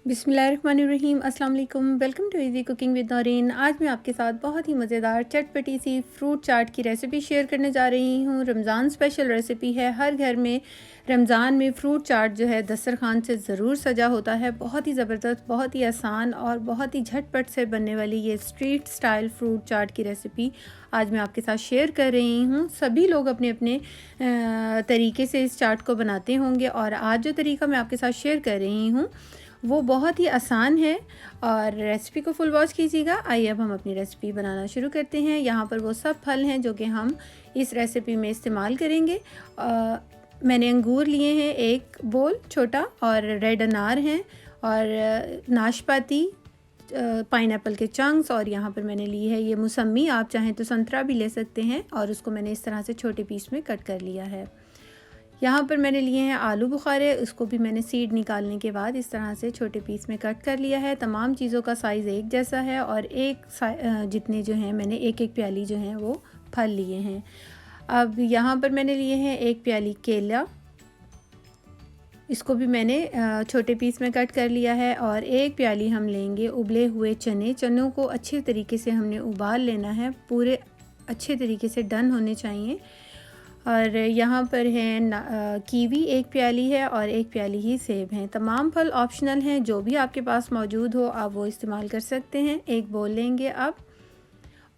बिस्मिल्लाहिर्रहमानिर्रहीम। अस्सलाम वालेकुम। Welcome to easy cooking with Naureen. आज मैं आपके साथ बहुत ही मज़ेदार चटपटी सी फ्रूट चाट की रेसिपी शेयर करने जा रही हूँ। रमज़ान स्पेशल रेसिपी है। हर घर में रमज़ान में फ्रूट चाट जो है दस्तरखान से ज़रूर सजा होता है। बहुत ही ज़बरदस्त, बहुत ही आसान और बहुत ही झटपट से बनने वाली ये स्ट्रीट स्टाइल फ्रूट चाट की रेसिपी आज मैं आपके साथ शेयर कर रही हूँ। सभी लोग अपने अपने तरीके से इस चाट को बनाते होंगे और आज जो तरीका मैं आपके साथ शेयर कर रही हूँ वो बहुत ही आसान है और रेसिपी को फुल वॉच कीजिएगा। आइए अब हम अपनी रेसिपी बनाना शुरू करते हैं। यहाँ पर वो सब फल हैं जो कि हम इस रेसिपी में इस्तेमाल करेंगे। मैंने अंगूर लिए हैं एक बोल छोटा, और रेड अनार हैं, और नाशपाती, पाइनएप्पल के चंक्स, और यहाँ पर मैंने ली है ये मौसमी। आप चाहें तो संतरा भी ले सकते हैं, और उसको मैंने इस तरह से छोटे पीस में कट कर लिया है। यहाँ पर मैंने लिए हैं आलू बुखारे, उसको भी मैंने सीड निकालने के बाद इस तरह से छोटे पीस में कट कर लिया है। तमाम चीज़ों का साइज़ एक जैसा है, और जितने जो हैं मैंने एक एक प्याली जो हैं वो फल लिए हैं। अब यहाँ पर मैंने लिए हैं एक प्याली केला, इसको भी मैंने छोटे पीस में कट कर लिया है। और एक प्याली हम लेंगे उबले हुए चने। चनों को अच्छे तरीके से हमने उबाल लेना है, पूरे अच्छे तरीके से डन होने चाहिए। और यहाँ पर है कीवी एक प्याली है, और एक प्याली ही सेब हैं। तमाम फल ऑप्शनल हैं, जो भी आपके पास मौजूद हो आप वो इस्तेमाल कर सकते हैं। एक बोल लेंगे अब,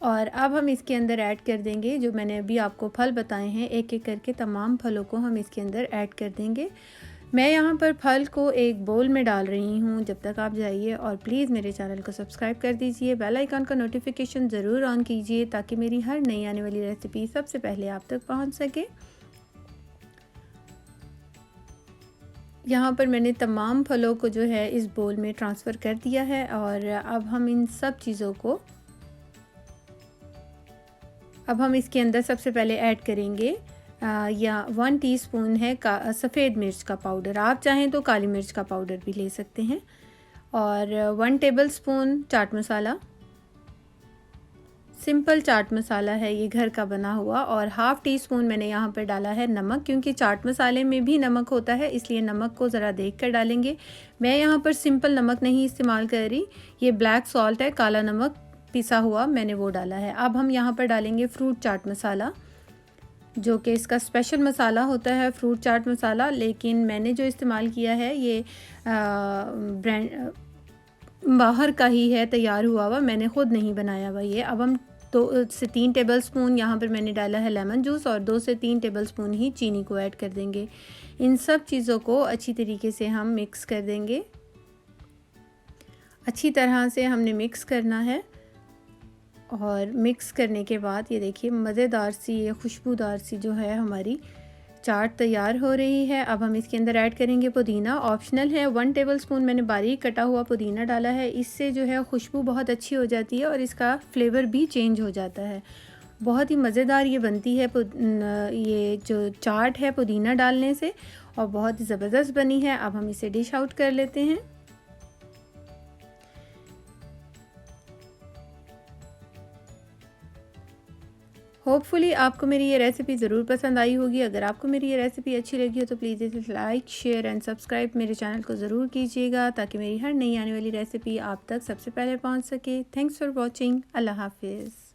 और अब हम इसके अंदर ऐड कर देंगे जो मैंने अभी आपको फल बताए हैं। एक एक करके तमाम फलों को हम इसके अंदर ऐड कर देंगे। मैं यहाँ पर फल को एक बोल में डाल रही हूँ। जब तक आप जाइए और प्लीज़ मेरे चैनल को सब्सक्राइब कर दीजिए, बेल आइकन का नोटिफिकेशन ज़रूर ऑन कीजिए ताकि मेरी हर नई आने वाली रेसिपी सबसे पहले आप तक पहुँच सके। यहाँ पर मैंने तमाम फलों को जो है इस बोल में ट्रांसफ़र कर दिया है, और अब हम इन सब चीज़ों को इसके अंदर सबसे पहले ऐड करेंगे या 1 टीस्पून है सफ़ेद मिर्च का पाउडर। आप चाहें तो काली मिर्च का पाउडर भी ले सकते हैं, और 1 टेबलस्पून चाट मसाला। सिंपल चाट मसाला है ये, घर का बना हुआ। और हाफ़ टी स्पून मैंने यहाँ पर डाला है नमक, क्योंकि चाट मसाले में भी नमक होता है, इसलिए नमक को ज़रा देख कर डालेंगे। मैं यहाँ पर सिंपल नमक नहीं इस्तेमाल कर रही, ये ब्लैक सॉल्ट है, काला नमक पिसा हुआ, मैंने वो डाला है। अब हम यहाँ पर डालेंगे फ्रूट चाट मसाला, जो कि इसका स्पेशल मसाला होता है फ्रूट चाट मसाला, लेकिन मैंने जो इस्तेमाल किया है ये ब्रांड बाहर का ही है, तैयार हुआ हुआ, मैंने ख़ुद नहीं बनाया हुआ ये। अब हम 2 से 3 टेबलस्पून यहाँ पर मैंने डाला है लेमन जूस, और 2 से 3 टेबलस्पून ही चीनी को ऐड कर देंगे। इन सब चीज़ों को अच्छी तरीके से हम मिक्स कर देंगे। अच्छी तरह से हमने मिक्स करना है, और मिक्स करने के बाद ये देखिए मज़ेदार सी, ये खुशबूदार सी जो है हमारी चाट तैयार हो रही है। अब हम इसके अंदर ऐड करेंगे पुदीना। ऑप्शनल है, 1 टेबलस्पून मैंने बारीक कटा हुआ पुदीना डाला है। इससे जो है खुशबू बहुत अच्छी हो जाती है और इसका फ्लेवर भी चेंज हो जाता है। बहुत ही मज़ेदार ये बनती है ये जो चाट है पुदीना डालने से, और बहुत ही ज़बरदस्त बनी है। अब हम इसे डिश आउट कर लेते हैं। होपफुली आपको मेरी ये रेसिपी ज़रूर पसंद आई होगी। अगर आपको मेरी ये रेसिपी अच्छी लगी हो तो प्लीज़ इसे लाइक, शेयर एंड सब्सक्राइब मेरे चैनल को ज़रूर कीजिएगा ताकि मेरी हर नई आने वाली रेसिपी आप तक सबसे पहले पहुंच सके। Thanks for watching. अल्लाह हाफिज़।